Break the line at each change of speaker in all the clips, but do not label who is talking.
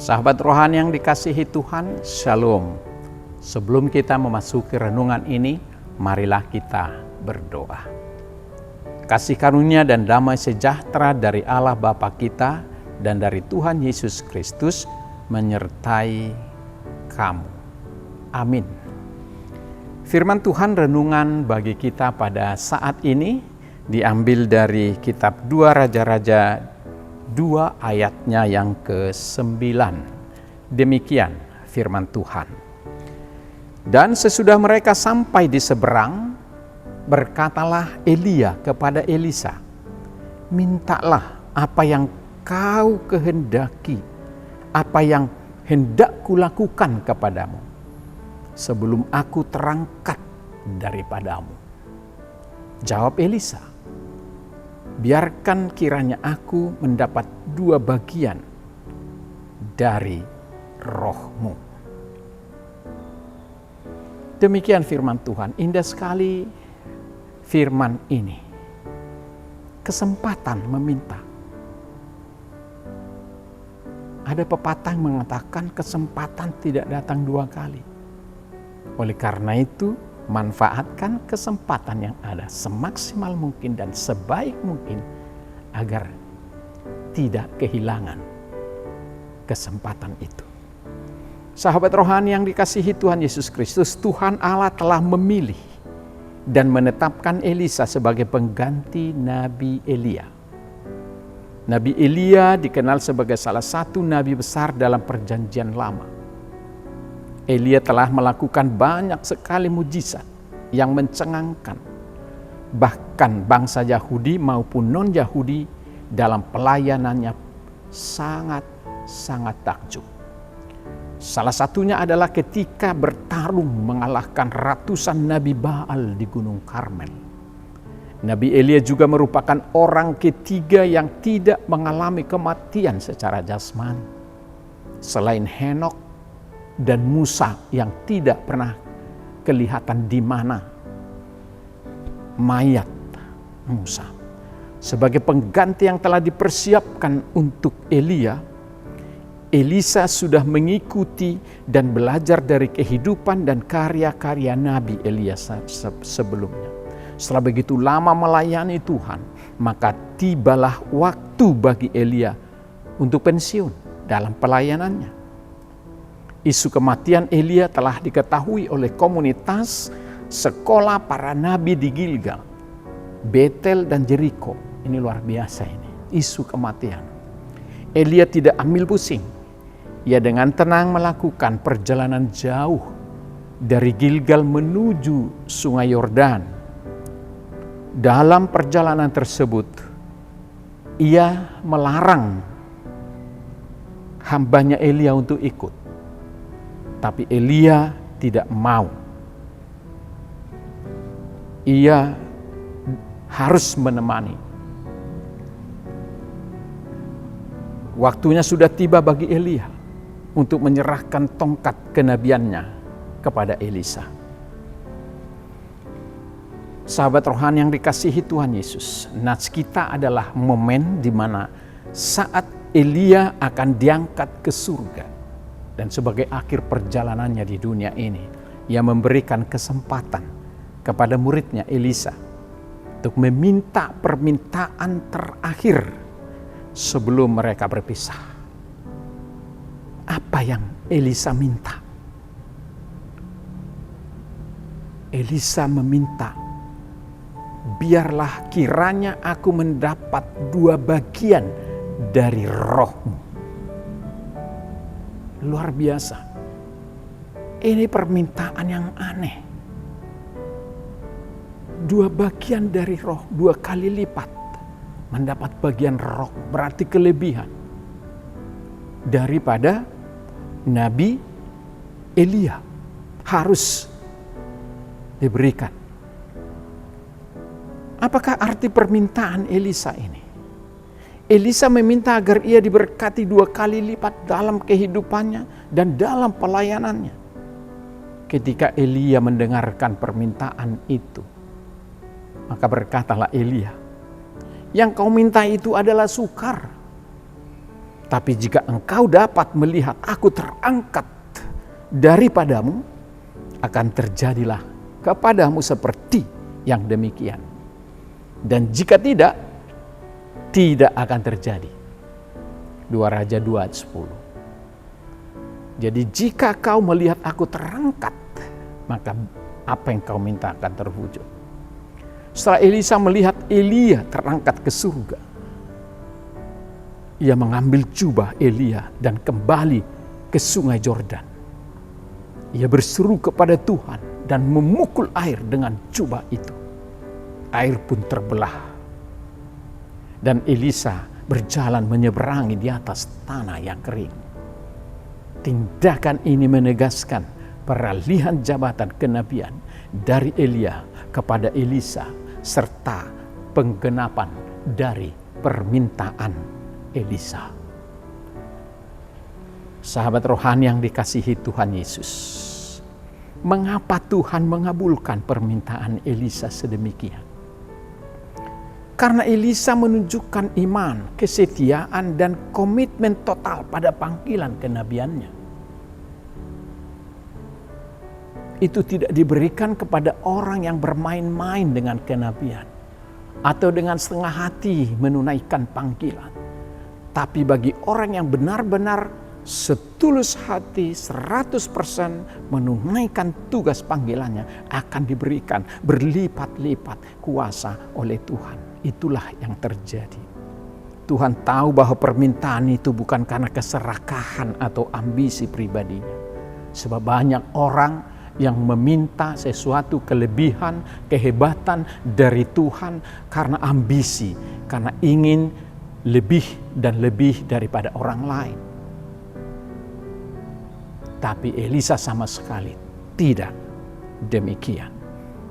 Sahabat rohani yang dikasihi Tuhan, Shalom. Sebelum kita memasuki renungan ini, marilah kita berdoa. Kasih karunia dan damai sejahtera dari Allah Bapa kita dan dari Tuhan Yesus Kristus menyertai kamu. Amin. Firman Tuhan renungan bagi kita pada saat ini diambil dari kitab 2 Raja-Raja 2 ayatnya yang ke-9. Demikian firman Tuhan. Dan sesudah mereka sampai di seberang, berkatalah Elia kepada Elisa, "Mintalah apa yang kau kehendaki, apa yang hendak kulakukan kepadamu, sebelum aku terangkat daripadamu." Jawab Elisa, "Biarkan kiranya aku mendapat 2 bagian dari rohmu." Demikian firman Tuhan. Indah sekali firman ini. Kesempatan meminta. Ada pepatah yang mengatakan kesempatan tidak datang 2 kali. Oleh karena itu, manfaatkan kesempatan yang ada semaksimal mungkin dan sebaik mungkin agar tidak kehilangan kesempatan itu. Sahabat rohani yang dikasihi Tuhan Yesus Kristus, Tuhan Allah telah memilih dan menetapkan Elisa sebagai pengganti Nabi Elia. Nabi Elia dikenal sebagai salah satu nabi besar dalam perjanjian lama. Elia telah melakukan banyak sekali mujizat yang mencengangkan bahkan bangsa Yahudi maupun non-Yahudi dalam pelayanannya sangat takjub. Salah satunya adalah ketika bertarung mengalahkan ratusan Nabi Baal di Gunung Karmel. Nabi Elia juga merupakan orang ketiga yang tidak mengalami kematian secara jasmani. Selain Henok dan Musa yang tidak pernah kelihatan di mana mayat Musa. Sebagai pengganti yang telah dipersiapkan untuk Elia, Elisa sudah mengikuti dan belajar dari kehidupan dan karya-karya Nabi Elia sebelumnya. Setelah begitu lama melayani Tuhan, maka tibalah waktu bagi Elia untuk pensiun dalam pelayanannya. Isu kematian Elia telah diketahui oleh komunitas sekolah para nabi di Gilgal, Betel dan Jeriko. Ini luar biasa ini, isu kematian. Elia tidak ambil pusing. Ia dengan tenang melakukan perjalanan jauh dari Gilgal menuju Sungai Yordan. Dalam perjalanan tersebut, ia melarang hambanya Elia untuk ikut. Tapi Elia tidak mau. Ia harus menemani. Waktunya sudah tiba bagi Elia untuk menyerahkan tongkat kenabiannya kepada Elisa. Sahabat rohani yang dikasihi Tuhan Yesus, nats kita adalah momen di mana saat Elia akan diangkat ke surga. Dan sebagai akhir perjalanannya di dunia ini, ia memberikan kesempatan kepada muridnya Elisa untuk meminta permintaan terakhir sebelum mereka berpisah. Apa yang Elisa minta? Elisa meminta, "Biarlah kiranya aku mendapat 2 bagian dari rohmu." Luar biasa. Ini permintaan yang aneh. 2 bagian dari roh, 2 kali lipat. Mendapat bagian roh berarti kelebihan daripada Nabi Elia harus diberikan. Apakah arti permintaan Elisa ini? Elisa meminta agar ia diberkati 2 kali lipat dalam kehidupannya dan dalam pelayanannya. Ketika Elia mendengarkan permintaan itu, maka berkatalah Elia, "Yang kau minta itu adalah sukar. Tapi jika engkau dapat melihat aku terangkat daripadamu, akan terjadilah kepadamu seperti yang demikian. Dan jika tidak, tidak akan terjadi. 2 Raja 2 ayat 10. Jadi jika kau melihat aku terangkat, maka apa yang kau minta akan terwujud. Setelah Elisa melihat Elia terangkat ke surga, ia mengambil jubah Elia dan kembali ke sungai Yordan. Ia berseru kepada Tuhan dan memukul air dengan jubah itu. Air pun terbelah. Dan Elisa berjalan menyeberangi di atas tanah yang kering. Tindakan ini menegaskan peralihan jabatan kenabian dari Elia kepada Elisa serta penggenapan dari permintaan Elisa. Sahabat rohani yang dikasihi Tuhan Yesus, mengapa Tuhan mengabulkan permintaan Elisa sedemikian? Karena Elisa menunjukkan iman, kesetiaan, dan komitmen total pada panggilan kenabiannya. Itu tidak diberikan kepada orang yang bermain-main dengan kenabian atau dengan setengah hati menunaikan panggilan. Tapi bagi orang yang benar-benar setulus hati 100% menunaikan tugas panggilannya, akan diberikan berlipat-lipat kuasa oleh Tuhan. Itulah yang terjadi. Tuhan tahu bahwa permintaan itu bukan karena keserakahan atau ambisi pribadinya. Sebab banyak orang yang meminta sesuatu kelebihan, kehebatan dari Tuhan karena ambisi, karena ingin lebih dan lebih daripada orang lain. Tapi Elisa sama sekali tidak demikian.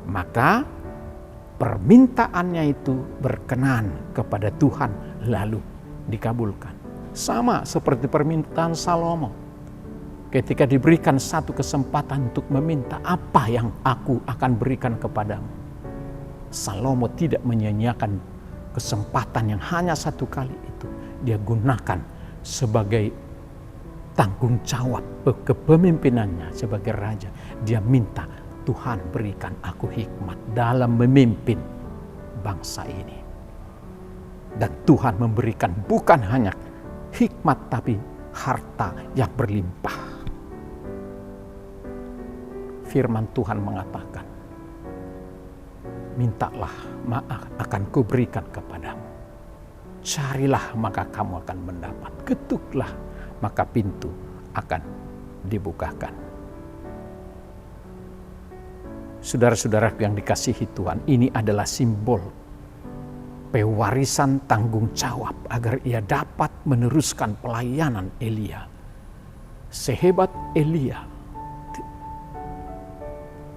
Maka permintaannya itu berkenan kepada Tuhan lalu dikabulkan. Sama seperti permintaan Salomo. Ketika diberikan satu kesempatan untuk meminta, apa yang aku akan berikan kepadamu? Salomo tidak menyia-nyiakan kesempatan yang hanya satu kali itu. Dia gunakan sebagai tanggung jawab kepemimpinannya sebagai raja. Dia minta, Tuhan berikan aku hikmat dalam memimpin bangsa ini. Dan Tuhan memberikan bukan hanya hikmat tapi harta yang berlimpah. Firman Tuhan mengatakan, mintalah maka akan kuberikan kepadamu. Carilah maka kamu akan mendapat. Ketuklah maka pintu akan dibukakan. Saudara-saudara yang dikasihi Tuhan, ini adalah simbol pewarisan tanggung jawab agar ia dapat meneruskan pelayanan Elia. Sehebat Elia,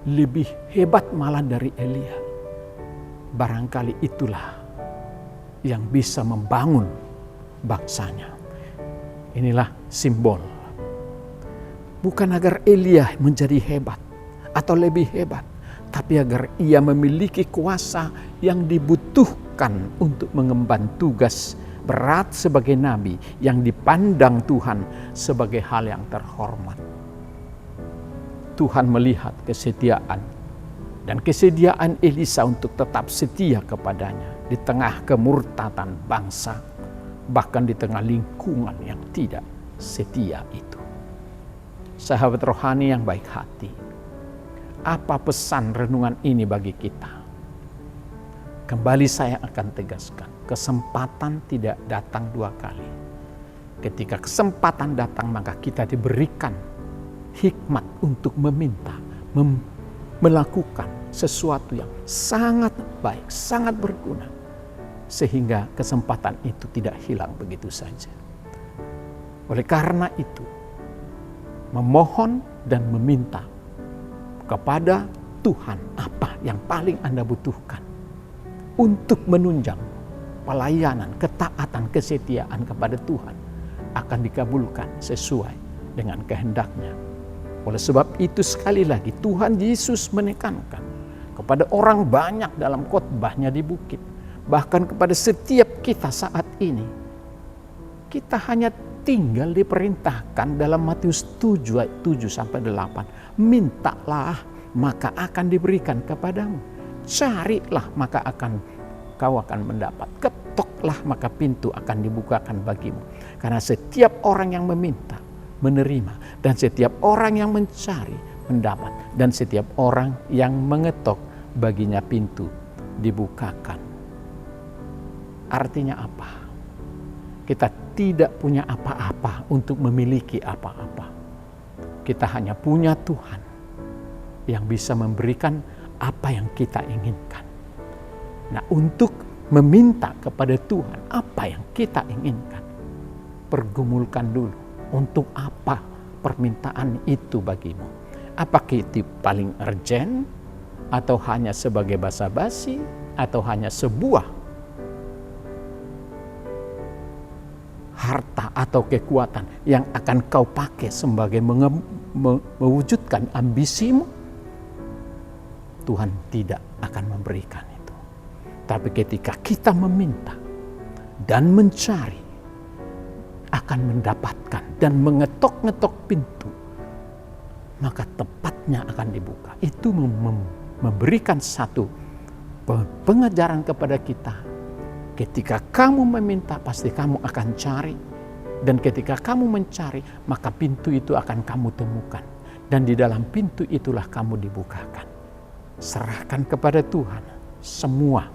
lebih hebat malah dari Elia. Barangkali itulah yang bisa membangun bangsanya. Inilah simbol. Bukan agar Elia menjadi hebat atau lebih hebat, tapi agar ia memiliki kuasa yang dibutuhkan untuk mengemban tugas berat sebagai nabi yang dipandang Tuhan sebagai hal yang terhormat. Tuhan melihat kesetiaan dan kesediaan Elisa untuk tetap setia kepadanya di tengah kemurtatan bangsa, bahkan di tengah lingkungan yang tidak setia itu. Sahabat rohani yang baik hati, apa pesan renungan ini bagi kita? Kembali saya akan tegaskan, kesempatan tidak datang dua kali. Ketika kesempatan datang, maka kita diberikan hikmat untuk meminta, melakukan sesuatu yang sangat baik, sangat berguna. Sehingga kesempatan itu tidak hilang begitu saja. Oleh karena itu, memohon dan meminta kepada Tuhan apa yang paling Anda butuhkan untuk menunjang pelayanan, ketaatan, kesetiaan kepada Tuhan akan dikabulkan sesuai dengan kehendaknya. Oleh sebab itu sekali lagi Tuhan Yesus menekankan kepada orang banyak dalam khotbahnya di bukit, bahkan kepada setiap kita saat ini, Kita hanya tinggal diperintahkan dalam Matius 7 ayat 7 sampai 8. Mintalah maka akan diberikan kepadamu. Carilah maka kau akan mendapat. Ketoklah maka pintu akan dibukakan bagimu. Karena setiap orang yang meminta menerima, dan setiap orang yang mencari mendapat, dan setiap orang yang mengetok baginya pintu dibukakan. Artinya apa? Kita tidak punya apa-apa untuk memiliki apa-apa. Kita hanya punya Tuhan yang bisa memberikan apa yang kita inginkan. Nah, untuk meminta kepada Tuhan apa yang kita inginkan, pergumulkan dulu. Untuk apa permintaan itu bagimu? Apakah itu paling urgent, atau hanya sebagai basa-basi, atau hanya sebuah harta atau kekuatan yang akan kau pakai sebagai mewujudkan ambisimu? Tuhan tidak akan memberikan itu. Tapi ketika kita meminta dan mencari, akan mendapatkan, dan mengetok-ngetok pintu, maka tepatnya akan dibuka. Itu memberikan satu pengajaran kepada kita. Ketika kamu meminta, pasti kamu akan cari. Dan ketika kamu mencari, maka pintu itu akan kamu temukan. Dan di dalam pintu itulah kamu dibukakan. Serahkan kepada Tuhan semua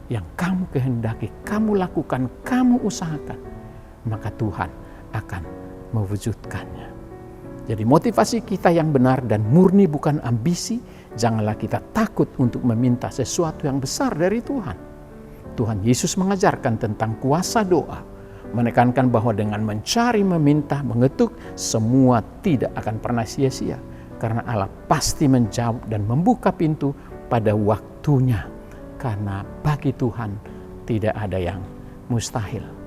yang kamu kehendaki, kamu lakukan, kamu usahakan. Maka Tuhan akan mewujudkannya. Jadi motivasi kita yang benar dan murni bukan ambisi. Janganlah kita takut untuk meminta sesuatu yang besar dari Tuhan. Tuhan Yesus mengajarkan tentang kuasa doa, menekankan bahwa dengan mencari, meminta, mengetuk, semua tidak akan pernah sia-sia. Karena Allah pasti menjawab dan membuka pintu pada waktunya. Karena bagi Tuhan tidak ada yang mustahil.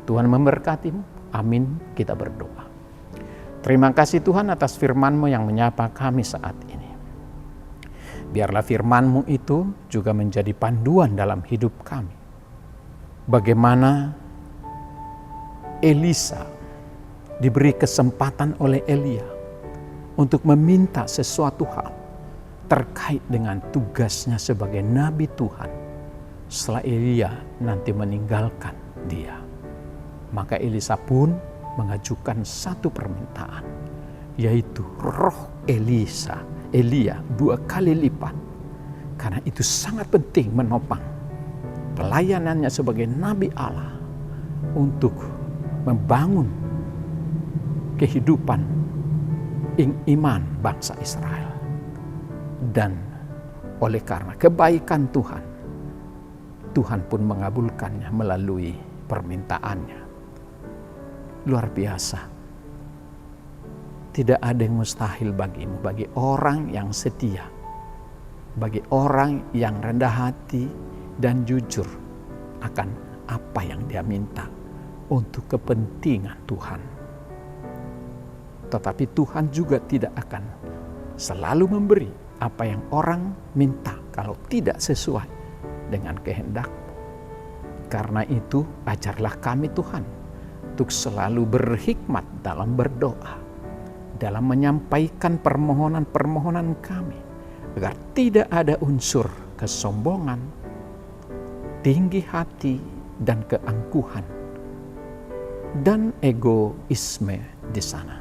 Tuhan memberkatimu. Amin. Kita berdoa. Terima kasih Tuhan atas firman-Mu yang menyapa kami saat ini. Biarlah firman-Mu itu juga menjadi panduan dalam hidup kami. Bagaimana Elisa diberi kesempatan oleh Elia untuk meminta sesuatu hal terkait dengan tugasnya sebagai nabi Tuhan setelah Elia nanti meninggalkan dia. Maka Elisa pun mengajukan satu permintaan, yaitu roh Elia 2 kali lipat. Karena itu sangat penting menopang pelayanannya sebagai nabi Allah untuk membangun kehidupan iman bangsa Israel. Dan oleh karena kebaikan Tuhan, Tuhan pun mengabulkannya melalui permintaannya. Luar biasa. Tidak ada yang mustahil bagimu, bagi orang yang setia, bagi orang yang rendah hati dan jujur akan apa yang dia minta untuk kepentingan Tuhan. Tetapi Tuhan juga tidak akan selalu memberi apa yang orang minta kalau tidak sesuai dengan kehendak. Karena itu ajarlah kami Tuhan untuk selalu berhikmat dalam berdoa, dalam menyampaikan permohonan-permohonan kami, agar tidak ada unsur kesombongan, tinggi hati, dan keangkuhan, dan egoisme di sana.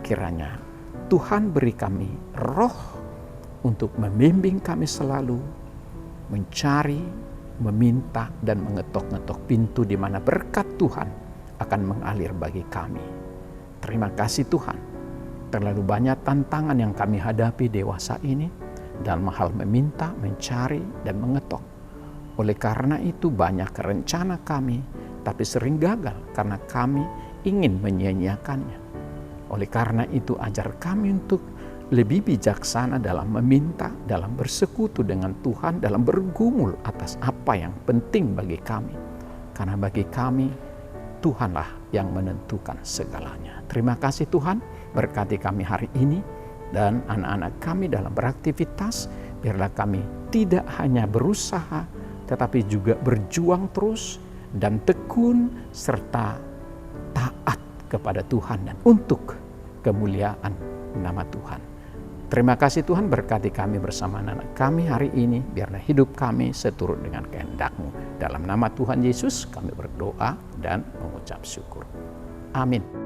Kiranya Tuhan beri kami roh untuk membimbing kami selalu mencari, meminta, dan mengetok-ngetok pintu di mana berkat Tuhan akan mengalir bagi kami. Terima kasih Tuhan. Terlalu banyak tantangan yang kami hadapi dewasa ini dalam hal meminta, mencari, dan mengetok. Oleh karena itu banyak rencana kami, tapi sering gagal karena kami ingin menyia-nyiakannya. Oleh karena itu ajar kami untuk lebih bijaksana dalam meminta, dalam bersekutu dengan Tuhan, dalam bergumul atas apa yang penting bagi kami. Karena bagi kami, Tuhanlah yang menentukan segalanya. Terima kasih Tuhan, berkati kami hari ini dan anak-anak kami dalam beraktivitas. Biarlah kami tidak hanya berusaha, tetapi juga berjuang terus dan tekun serta kepada Tuhan dan untuk kemuliaan nama Tuhan. Terima kasih Tuhan, berkati kami bersama anak kami hari ini, biarlah hidup kami seturut dengan kehendak-Mu. Dalam nama Tuhan Yesus kami berdoa dan mengucap syukur. Amin.